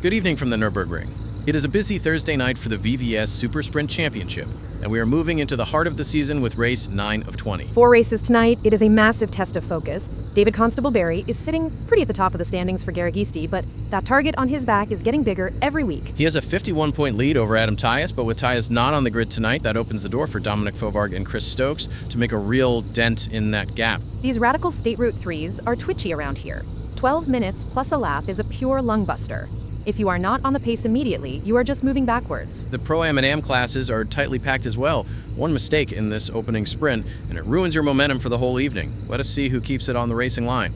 Good evening from the Nurburgring. It is a busy Thursday night for the VVS Super Sprint Championship, and we are moving into the heart of the season with race 9 of 20. 4 races tonight. It is a massive test of focus. David Constable Barry is sitting pretty at the top of the standings for Garagisti, but that target on his back is getting bigger every week. He has a 51-point lead over Adam Tyus, but with Tyus not on the grid tonight, that opens the door for Dominic Fovarg and Chris Stokes to make a real dent in that gap. These radical State Route 3s are twitchy around here. 12 minutes plus a lap is a pure lung buster. If you are not on the pace immediately, you are just moving backwards. The Pro-Am and Am classes are tightly packed as well. One mistake in this opening sprint, and it ruins your momentum for the whole evening. Let us see who keeps it on the racing line.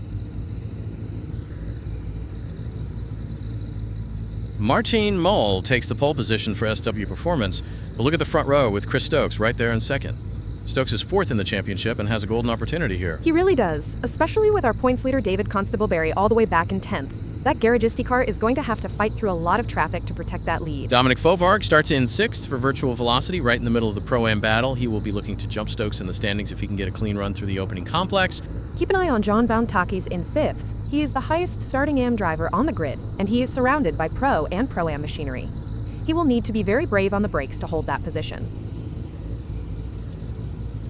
Martin Moll takes the pole position for SW Performance, but look at the front row with Chris Stokes right there in second. Stokes is 4th in the championship and has a golden opportunity here. He really does, especially with our points leader David Constable Barry all the way back in 10th. That Garagisti car is going to have to fight through a lot of traffic to protect that lead. Dominic Fovarg starts in 6th for virtual velocity, right in the middle of the Pro-Am battle. He will be looking to jump Stokes in the standings if he can get a clean run through the opening complex. Keep an eye on John Bountakis in 5th. He is the highest starting Am driver on the grid, and he is surrounded by Pro and Pro-Am machinery. He will need to be very brave on the brakes to hold that position.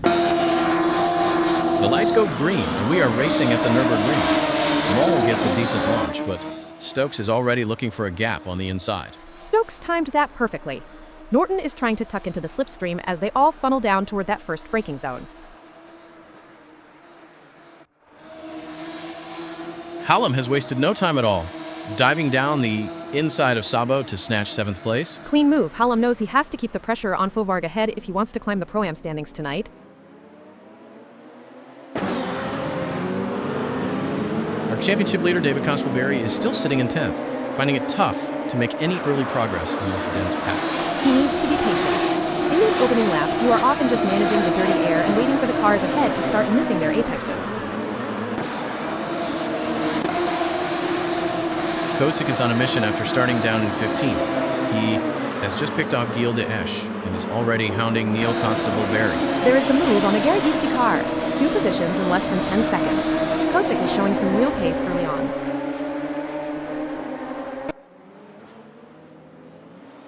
The lights go green, and we are racing at the Nurburgring. Moll gets a decent launch, but Stokes is already looking for a gap on the inside. Stokes timed that perfectly. Norton is trying to tuck into the slipstream as they all funnel down toward that first braking zone. Hallam has wasted no time at all, diving down the inside of Sabo to snatch 7th place. Clean move. Hallam knows he has to keep the pressure on Fovarg ahead if he wants to climb the Pro-Am standings tonight. Our championship leader, David Constable Barry, is still sitting in 10th, finding it tough to make any early progress in this dense pack. He needs to be patient. In these opening laps, you are often just managing the dirty air and waiting for the cars ahead to start missing their apexes. Kosick is on a mission after starting down in 15th. He has just picked off Gilles de Esch and is already hounding Neil Constable Barry. There is the move on the Garagisti car. 2 positions in less than 10 seconds. Kosick is showing some real pace early on.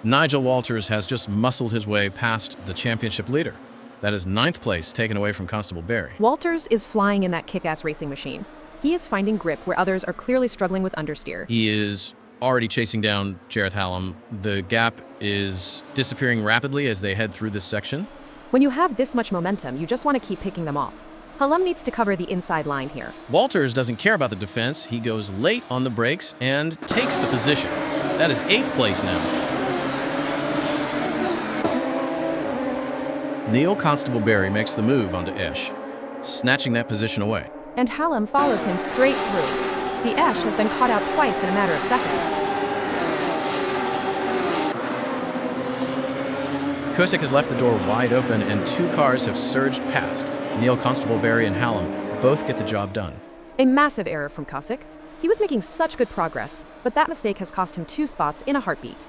Nigel Walters has just muscled his way past the championship leader. That is 9th place taken away from Constable Barry. Walters is flying in that kick-ass racing machine. He is finding grip where others are clearly struggling with understeer. He is already chasing down Jareth Hallam. The gap is disappearing rapidly as they head through this section. When you have this much momentum, you just want to keep picking them off. Hallam needs to cover the inside line here. Walters doesn't care about the defense. He goes late on the brakes and takes the position. That is 8th place now. Neil Constable Barry makes the move onto Esch, snatching that position away. And Hallam follows him straight through. De Esch has been caught out twice in a matter of seconds. Kosick has left the door wide open and 2 cars have surged past. Neil Constable Barry and Hallam both get the job done. A massive error from Kosick. He was making such good progress, but that mistake has cost him 2 spots in a heartbeat.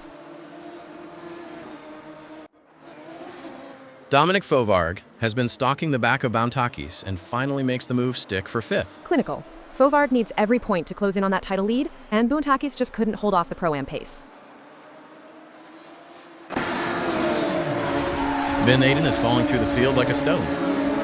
Dominic Fovarg has been stalking the back of Bountakis and finally makes the move stick for 5th. Clinical. Fovarg needs every point to close in on that title lead, and Bountakis just couldn't hold off the Pro-Am pace. Ben Aiden is falling through the field like a stone.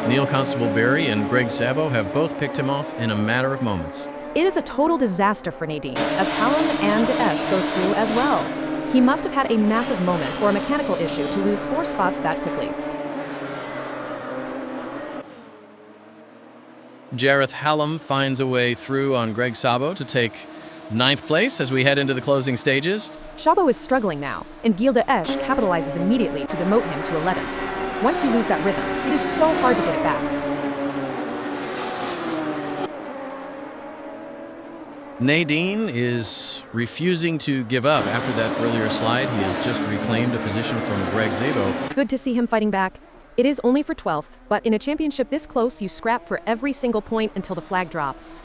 Neil Constable Barry and Greg Sabo have both picked him off in a matter of moments. It is a total disaster for Nadine, as Hallam and De Esch go through as well. He must have had a massive moment or a mechanical issue to lose 4 spots that quickly. Jareth Hallam finds a way through on Greg Sabo to take 9th place as we head into the closing stages. Sabo is struggling now, and Gilles de Esch capitalizes immediately to demote him to 11th. Once you lose that rhythm, it is so hard to get it back. Nadine is refusing to give up after that earlier slide. He has just reclaimed a position from Greg Sabo. Good to see him fighting back. It is only for 12th, but in a championship this close, you scrap for every single point until the flag drops.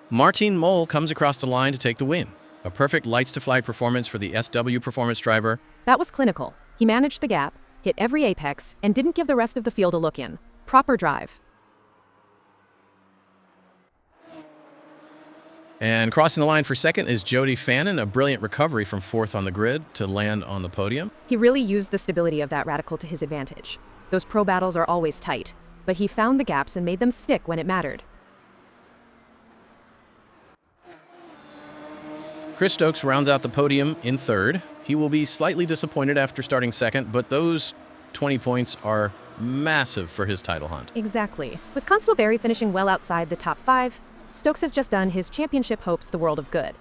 Martin Moll comes across the line to take the win. A perfect lights-to-fly performance for the SW Performance driver. That was clinical. He managed the gap, hit every apex, and didn't give the rest of the field a look in. Proper drive. And crossing the line for second is Jody Fannin, a brilliant recovery from fourth on the grid to land on the podium. He really used the stability of that radical to his advantage. Those pro battles are always tight, but he found the gaps and made them stick when it mattered. Chris Stokes rounds out the podium in third. He will be slightly disappointed after starting second, but those 20 points are massive for his title hunt. Exactly. With Constable Barry finishing well outside the top 5, Stokes has just done his championship hopes the world of good.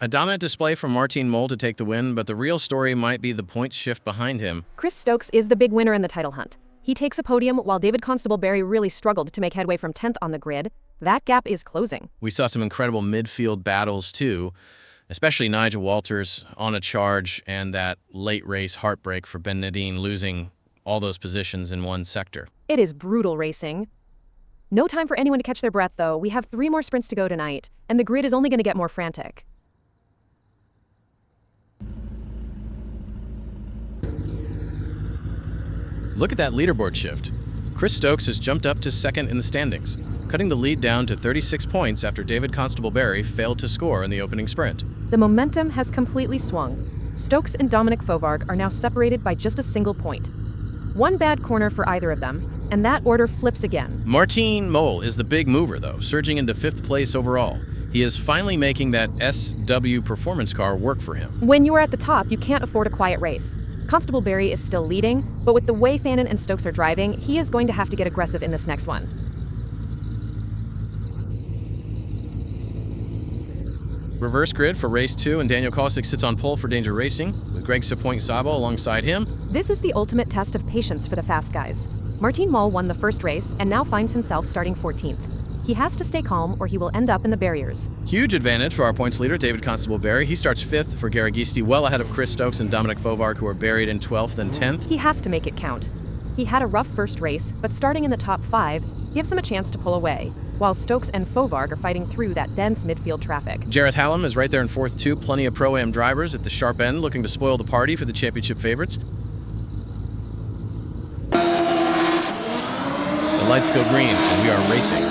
A dominant display from Martin Mole to take the win, but the real story might be the points shift behind him. Chris Stokes is the big winner in the title hunt. He takes a podium while David Constable Barry really struggled to make headway from 10th on the grid. That gap is closing. We saw some incredible midfield battles too, especially Nigel Walters on a charge and that late race heartbreak for Ben Nadine losing all those positions in one sector. It is brutal racing. No time for anyone to catch their breath, though. We have 3 more sprints to go tonight, and the grid is only going to get more frantic. Look at that leaderboard shift. Chris Stokes has jumped up to second in the standings, cutting the lead down to 36 points after David Constable Barry failed to score in the opening sprint. The momentum has completely swung. Stokes and Dominic Fovarg are now separated by just a single point. One bad corner for either of them, and that order flips again. Martin Mole is the big mover, though, surging into 5th place overall. He is finally making that SW performance car work for him. When you are at the top, you can't afford a quiet race. Constable Barry is still leading, but with the way Fannin and Stokes are driving, he is going to have to get aggressive in this next one. Reverse grid for race 2, and Daniel Kosick sits on pole for Danger Racing, with Greg Sapointe-Sabo alongside him. This is the ultimate test of patience for the fast guys. Martin Mole won the first race and now finds himself starting 14th. He has to stay calm or he will end up in the barriers. Huge advantage for our points leader, David Constable Barry. He starts 5th for Garagisti, well ahead of Chris Stokes and Dominic Fovarg, who are buried in 12th and 10th. He has to make it count. He had a rough first race, but starting in the top 5 gives him a chance to pull away, while Stokes and Fovarg are fighting through that dense midfield traffic. Jareth Hallam is right there in 4th too. Plenty of Pro-Am drivers at the sharp end looking to spoil the party for the championship favorites. The lights go green, and we are racing.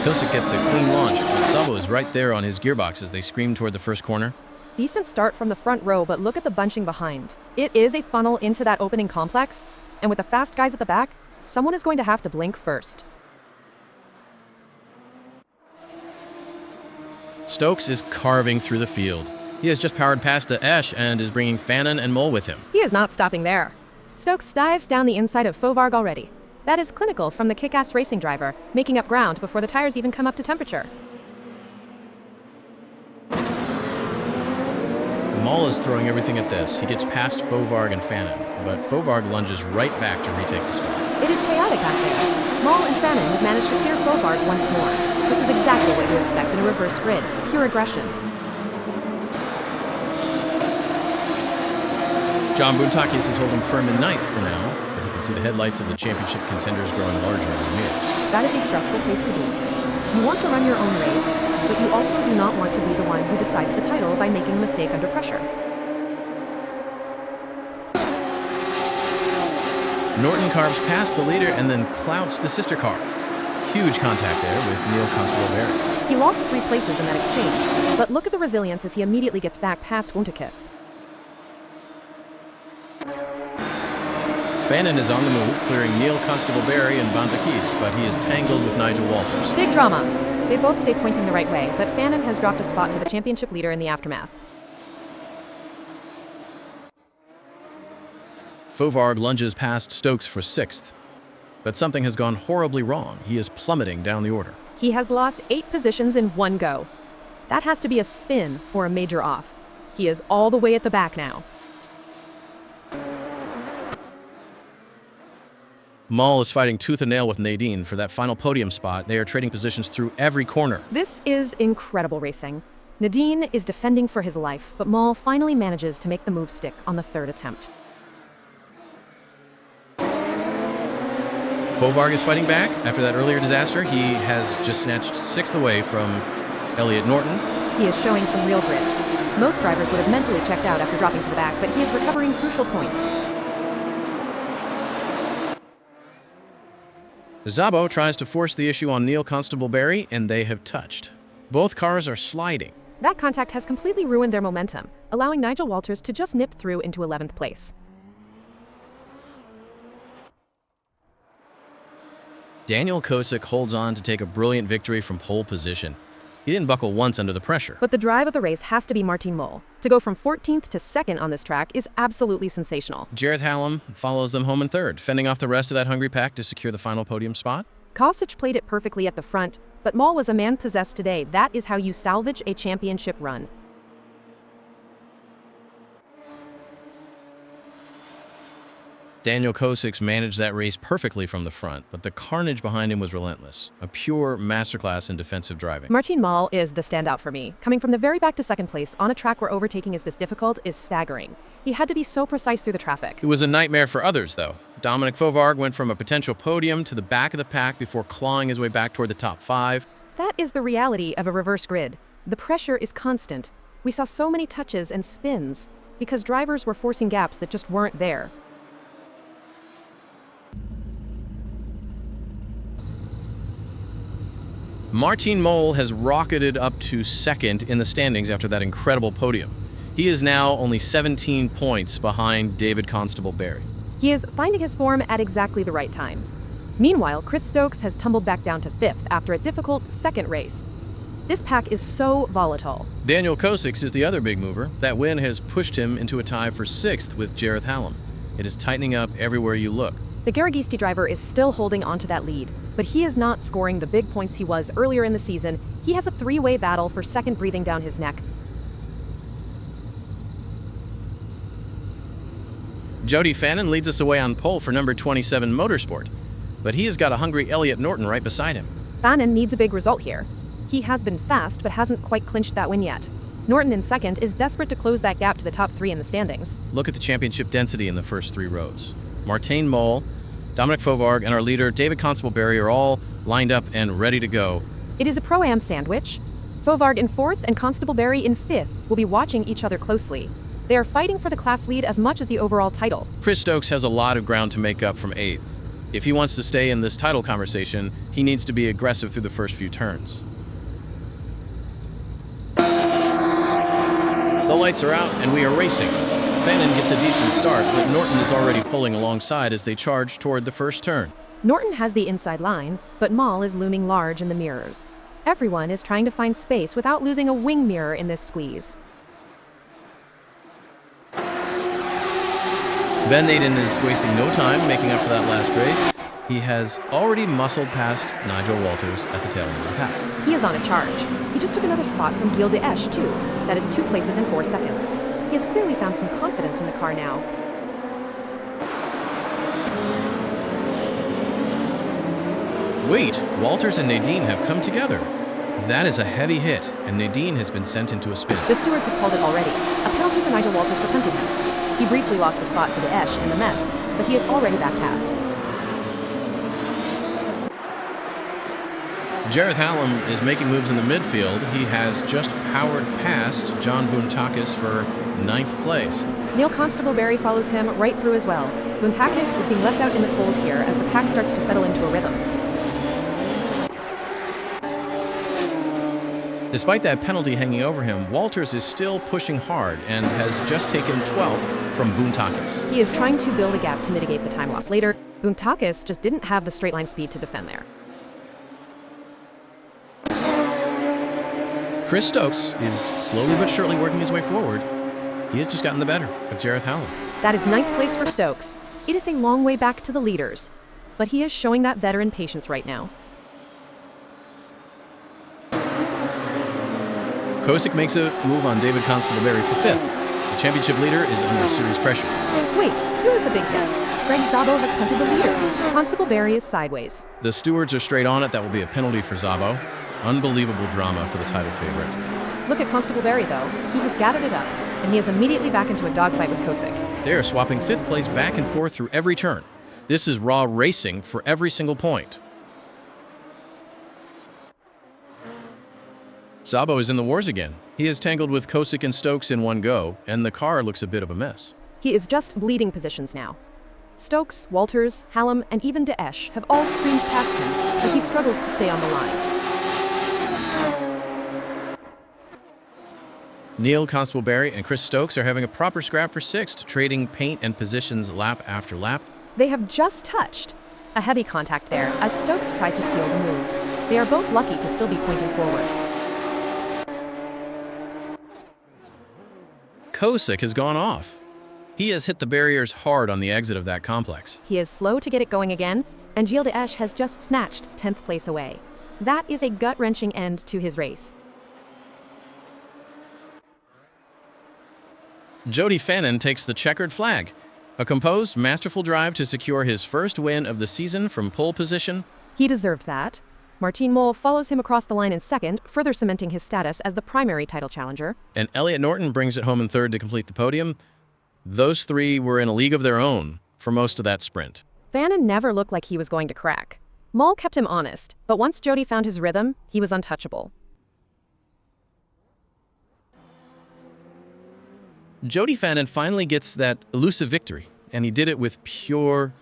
Kosick gets a clean launch, but Sabo is right there on his gearbox as they scream toward the first corner. Decent start from the front row, but look at the bunching behind. It is a funnel into that opening complex, and with the fast guys at the back, someone is going to have to blink first. Stokes is carving through the field. He has just powered past to Esch and is bringing Fannin and Mole with him. He is not stopping there. Stokes dives down the inside of Fovarg already. That is clinical from the kick-ass racing driver, making up ground before the tires even come up to temperature. Mole is throwing everything at this. He gets past Fovarg and Fannin, but Fovarg lunges right back to retake the spot. It is chaotic out there. Mole and Fannin have managed to clear Fovarg once more. This is exactly what you expect in a reverse grid, pure aggression. John Buntakis is holding firm in 9th for now, but he can see the headlights of the championship contenders growing larger in his mirrors. That is a stressful place to be. You want to run your own race, but you also do not want to be the one who decides the title by making a mistake under pressure. Norton carves past the leader and then clouts the sister car. Huge contact there with Neil Constable Barry. He lost 3 places in that exchange, but look at the resilience as he immediately gets back past Wuntakis. Fannin is on the move, clearing Neil Constable Barry and Bantakis, but he is tangled with Nigel Walters. Big drama. They both stay pointing the right way, but Fannin has dropped a spot to the championship leader in the aftermath. Fovarg lunges past Stokes for 6th, but something has gone horribly wrong. He is plummeting down the order. He has lost 8 positions in one go. That has to be a spin or a major off. He is all the way at the back now. Mole is fighting tooth and nail with Nadine for that final podium spot. They are trading positions through every corner. This is incredible racing. Nadine is defending for his life, but Mole finally manages to make the move stick on the 3rd attempt. Fovarg is fighting back. After that earlier disaster, he has just snatched 6th away from Elliot Norton. He is showing some real grit. Most drivers would have mentally checked out after dropping to the back, but he is recovering crucial points. Szabo tries to force the issue on Neil Constable-Berry, and they have touched. Both cars are sliding. That contact has completely ruined their momentum, allowing Nigel Walters to just nip through into 11th place. Daniel Kosick holds on to take a brilliant victory from pole position. He didn't buckle once under the pressure. But the drive of the race has to be Martin Mol. To go from 14th to 2nd on this track is absolutely sensational. Jareth Hallam follows them home in 3rd, fending off the rest of that hungry pack to secure the final podium spot. Kosick played it perfectly at the front, but Mol was a man possessed today. That is how you salvage a championship run. Daniel Kosick managed that race perfectly from the front, but the carnage behind him was relentless. A pure masterclass in defensive driving. Martin Mol is the standout for me. Coming from the very back to 2nd place on a track where overtaking is this difficult is staggering. He had to be so precise through the traffic. It was a nightmare for others, though. Dominic Fovarg went from a potential podium to the back of the pack before clawing his way back toward the top 5. That is the reality of a reverse grid. The pressure is constant. We saw so many touches and spins because drivers were forcing gaps that just weren't there. Martin Mol has rocketed up to 2nd in the standings after that incredible podium. He is now only 17 points behind David Constable-Berry. He is finding his form at exactly the right time. Meanwhile, Chris Stokes has tumbled back down to 5th after a difficult 2nd race. This pack is so volatile. Daniel Kosick is the other big mover. That win has pushed him into a tie for 6th with Jareth Hallam. It is tightening up everywhere you look. The Garagisti driver is still holding onto that lead, but he is not scoring the big points he was earlier in the season. He has a 3-way battle for 2nd breathing down his neck. Jody Fannin leads us away on pole for number 27 Motorsport, but he has got a hungry Elliot Norton right beside him. Fannin needs a big result here. He has been fast, but hasn't quite clinched that win yet. Norton in 2nd is desperate to close that gap to the top 3 in the standings. Look at the championship density in the first 3 rows. Martin Mol, Dominic Fovarg, and our leader, David Constable-Berry, are all lined up and ready to go. It is a Pro-Am sandwich. Fovarg in 4th and Constable-Berry in 5th will be watching each other closely. They are fighting for the class lead as much as the overall title. Chris Stokes has a lot of ground to make up from 8th. If he wants to stay in this title conversation, he needs to be aggressive through the first few turns. The lights are out and we are racing. Fannin gets a decent start, but Norton is already pulling alongside as they charge toward the first turn. Norton has the inside line, but Mol is looming large in the mirrors. Everyone is trying to find space without losing a wing mirror in this squeeze. Ben Naden is wasting no time making up for that last race. He has already muscled past Nigel Walters at the tail end of the pack. He is on a charge. He just took another spot from Gilles de Esch, too. That is 2 places in 4 seconds. He has clearly found some confidence in the car now. Wait, Walters and Nadine have come together. That is a heavy hit, and Nadine has been sent into a spin. The stewards have called it already. A penalty for Nigel Walters for punting him. He briefly lost a spot to de Esch in the mess, but he is already back past. Jareth Hallam is making moves in the midfield. He has just powered past John Buntakis for 9th place. Neil Constable-Berry follows him right through as well. Buntakis is being left out in the cold here as the pack starts to settle into a rhythm. Despite that penalty hanging over him, Walters is still pushing hard and has just taken 12th from Buntakis. He is trying to build a gap to mitigate the time loss later. Buntakis just didn't have the straight line speed to defend there. Chris Stokes is slowly but surely working his way forward. He has just gotten the better of Jareth Hallam. That is 9th place for Stokes. It is a long way back to the leaders, but he is showing that veteran patience right now. Kosick makes a move on David Constable-Berry for 5th. The championship leader is under serious pressure. Wait, who is a big hit? Greg Szabo has punted the leader. Constable-Berry is sideways. The stewards are straight on it. That will be a penalty for Szabo. Unbelievable drama for the title favorite. Look at Constable-Berry, though. He has gathered it up, and he is immediately back into a dogfight with Kosick. They are swapping 5th place back and forth through every turn. This is raw racing for every single point. Szabo is in the wars again. He is tangled with Kosick and Stokes in one go, and the car looks a bit of a mess. He is just bleeding positions now. Stokes, Walters, Hallam, and even De Esch have all streamed past him as he struggles to stay on the line. Neil Constable-Berry and Chris Stokes are having a proper scrap for sixth, trading paint and positions lap after lap. They have just touched. A heavy contact there as Stokes tried to seal the move. They are both lucky to still be pointing forward. Kosick has gone off. He has hit the barriers hard on the exit of that complex. He is slow to get it going again, and Gilles De Esch has just snatched 10th place away. That is a gut-wrenching end to his race. Jody Fannin takes the checkered flag. A composed, masterful drive to secure his first win of the season from pole position. He deserved that. Martin Moll follows him across the line in second, further cementing his status as the primary title challenger. And Elliot Norton brings it home in third to complete the podium. Those three were in a league of their own for most of that sprint. Fannin never looked like he was going to crack. Moll kept him honest, but once Jody found his rhythm, he was untouchable. Jody Fannin finally gets that elusive victory, and he did it with pure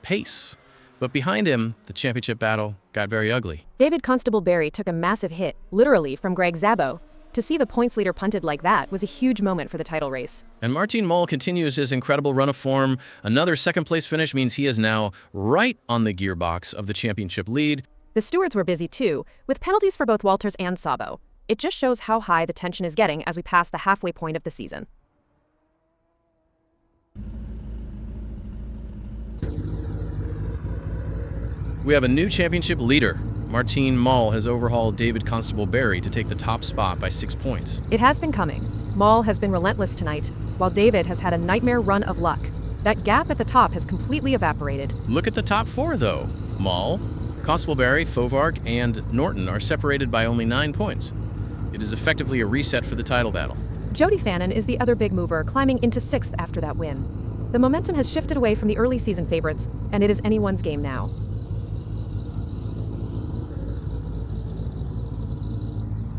pace. But behind him, the championship battle got very ugly. David Constable-Berry took a massive hit, literally from Greg Szabo. To see the points leader punted like that was a huge moment for the title race. And Martin Moll continues his incredible run of form. Another second-place finish means he is now right on the gearbox of the championship lead. The stewards were busy too, with penalties for both Walters and Szabo. It just shows how high the tension is getting as we pass the halfway point of the season. We have a new championship leader. Martin Moll has overhauled David Constable-Berry to take the top spot by 6 points. It has been coming. Moll has been relentless tonight, while David has had a nightmare run of luck. That gap at the top has completely evaporated. Look at the top four, though. Moll, Constable-Berry, Fovarg, and Norton are separated by only 9 points. It is effectively a reset for the title battle. Jody Fannin is the other big mover, climbing into 6th after that win. The momentum has shifted away from the early season favorites, and it is anyone's game now.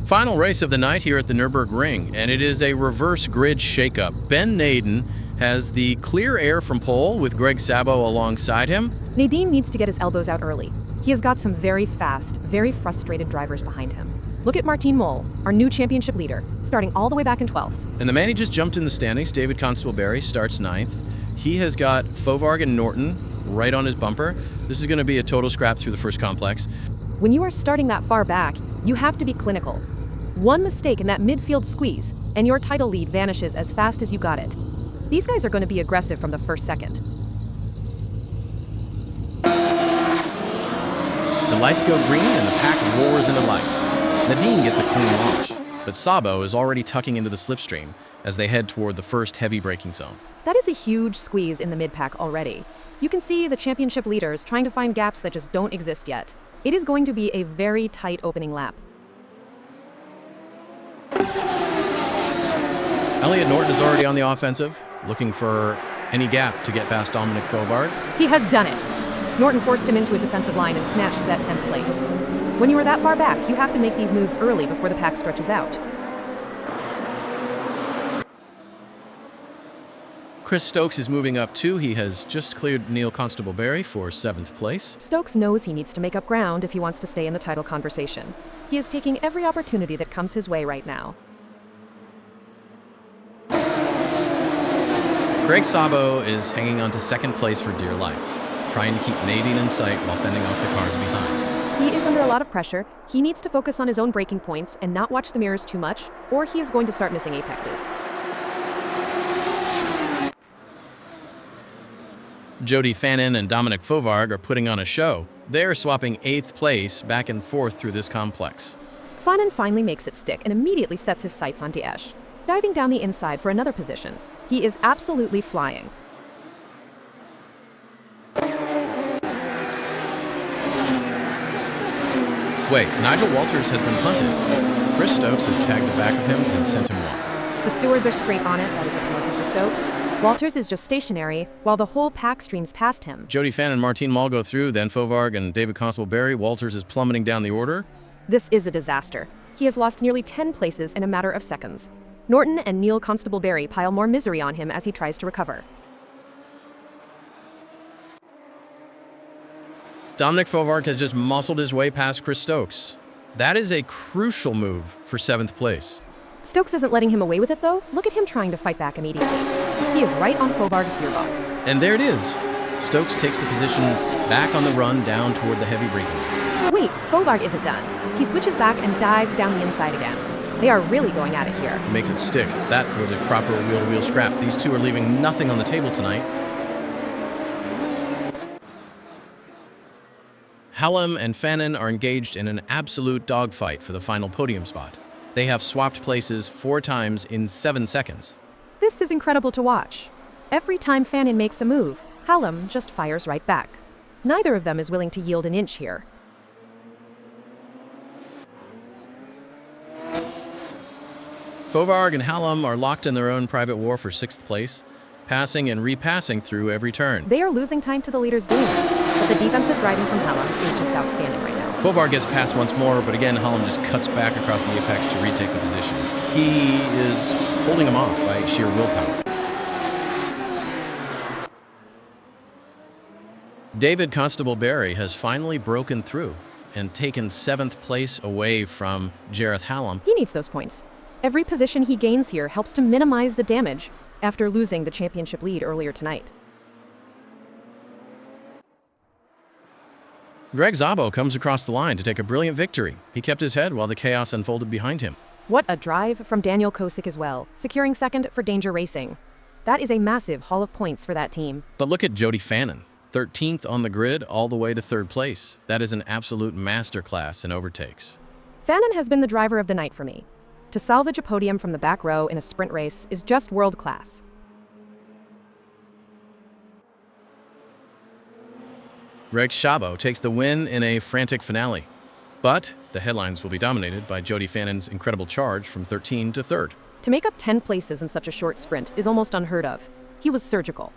Final race of the night here at the Nurburgring, and it is a reverse grid shakeup. Ben Naden has the clear air from pole with Greg Szabo alongside him. Nadine needs to get his elbows out early. He has got some very fast, very frustrated drivers behind him. Look at Martin Moll, our new championship leader, starting all the way back in 12th. And the man he just jumped in the standings, David Constable-Berry, starts 9th. He has got Fovarg and Norton right on his bumper. This is going to be a total scrap through the first complex. When you are starting that far back, you have to be clinical. One mistake in that midfield squeeze, and your title lead vanishes as fast as you got it. These guys are going to be aggressive from the first second. The lights go green and the pack roars into life. Nadine gets a clean launch, but Szabo is already tucking into the slipstream as they head toward the first heavy braking zone. That is a huge squeeze in the mid-pack already. You can see the championship leaders trying to find gaps that just don't exist yet. It is going to be a very tight opening lap. Elliot Norton is already on the offensive, looking for any gap to get past Dominic Fovarg. He has done it. Norton forced him into a defensive line and snatched that 10th place. When you are that far back, you have to make these moves early before the pack stretches out. Chris Stokes is moving up too. He has just cleared Neil Constable-Berry for 7th place. Stokes knows he needs to make up ground if he wants to stay in the title conversation. He is taking every opportunity that comes his way right now. Greg Szabo is hanging on to 2nd place for dear life, trying to keep Nadine in sight while fending off the cars behind. He is under a lot of pressure. He needs to focus on his own braking points and not watch the mirrors too much, or he is going to start missing apexes. Jody Fannin and Dominic Fovarg are putting on a show. They are swapping 8th place back and forth through this complex. Fannin finally makes it stick and immediately sets his sights on De Esch, diving down the inside for another position. He is absolutely flying. Wait, Nigel Walters has been punted. Chris Stokes has tagged the back of him and sent him wide. The stewards are straight on it. That is a penalty for Stokes. Walters is just stationary, while the whole pack streams past him. Jody Fannin and Martin Moll go through, then Fovarg and David Constable-Berry. Walters is plummeting down the order. This is a disaster. He has lost nearly 10 places in a matter of seconds. Norton and Neil Constable-Berry pile more misery on him as he tries to recover. Dominic Fovark has just muscled his way past Chris Stokes. That is a crucial move for 7th place. Stokes isn't letting him away with it, though. Look at him trying to fight back immediately. He is right on Fovark's gearbox. And there it is. Stokes takes the position back on the run down toward the heavy braking zone. Wait, Fovark isn't done. He switches back and dives down the inside again. They are really going at it here. He makes it stick. That was a proper wheel-to-wheel scrap. These two are leaving nothing on the table tonight. Hallam and Fannin are engaged in an absolute dogfight for the final podium spot. They have swapped places 4 times in 7 seconds. This is incredible to watch. Every time Fannin makes a move, Hallam just fires right back. Neither of them is willing to yield an inch here. Fovark and Hallam are locked in their own private war for 6th place, passing and repassing through every turn. They are losing time to the leaders doing this, but the defensive driving from Hallam is just outstanding right now. Fovark gets past once more, but again, Hallam just cuts back across the apex to retake the position. He is holding him off by sheer willpower. David Constable Barry has finally broken through and taken 7th place away from Jareth Hallam. He needs those points. Every position he gains here helps to minimize the damage after losing the championship lead earlier tonight. Greg Szabo comes across the line to take a brilliant victory. He kept his head while the chaos unfolded behind him. What a drive from Daniel Kosick as well, securing 2nd for Danger Racing. That is a massive haul of points for that team. But look at Jody Fannin, 13th on the grid all the way to 3rd place. That is an absolute masterclass in overtakes. Fannin has been the driver of the night for me. To salvage a podium from the back row in a sprint race is just world class. Greg Szabo takes the win in a frantic finale. But the headlines will be dominated by Jody Fannin's incredible charge from 13 to 3rd. To make up 10 places in such a short sprint is almost unheard of. He was surgical.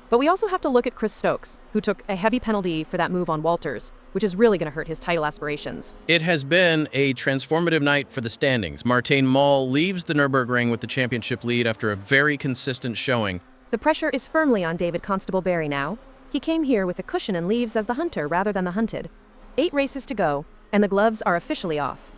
But we also have to look at Chris Stokes, who took a heavy penalty for that move on Walters, which is really going to hurt his title aspirations. It has been a transformative night for the standings. Martin Moll leaves the Nurburgring with the championship lead after a very consistent showing. The pressure is firmly on David Constable Barry now. He came here with a cushion and leaves as the hunter rather than the hunted. 8 races to go, and the gloves are officially off.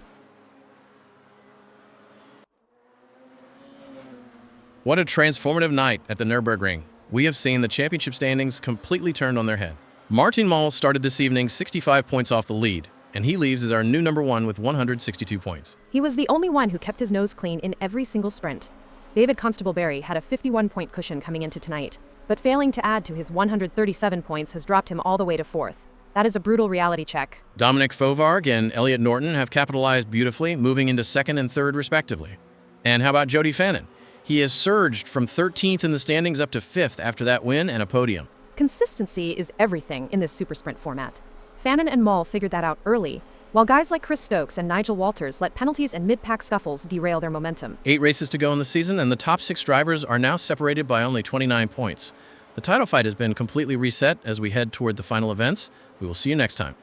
What a transformative night at the Nurburgring. We have seen the championship standings completely turned on their head. Martin Moll started this evening 65 points off the lead, and he leaves as our new number 1 with 162 points. He was the only one who kept his nose clean in every single sprint. David Constable Barry had a 51-point cushion coming into tonight, but failing to add to his 137 points has dropped him all the way to 4th. That is a brutal reality check. Dominic Fovark and Elliot Norton have capitalized beautifully, moving into 2nd and 3rd respectively. And how about Jody Fannin? He has surged from 13th in the standings up to 5th after that win and a podium. Consistency is everything in this super sprint format. Fannin and Moll figured that out early, while guys like Chris Stokes and Nigel Walters let penalties and mid-pack scuffles derail their momentum. 8 races to go in the season, and the top 6 drivers are now separated by only 29 points. The title fight has been completely reset as we head toward the final events. We will see you next time.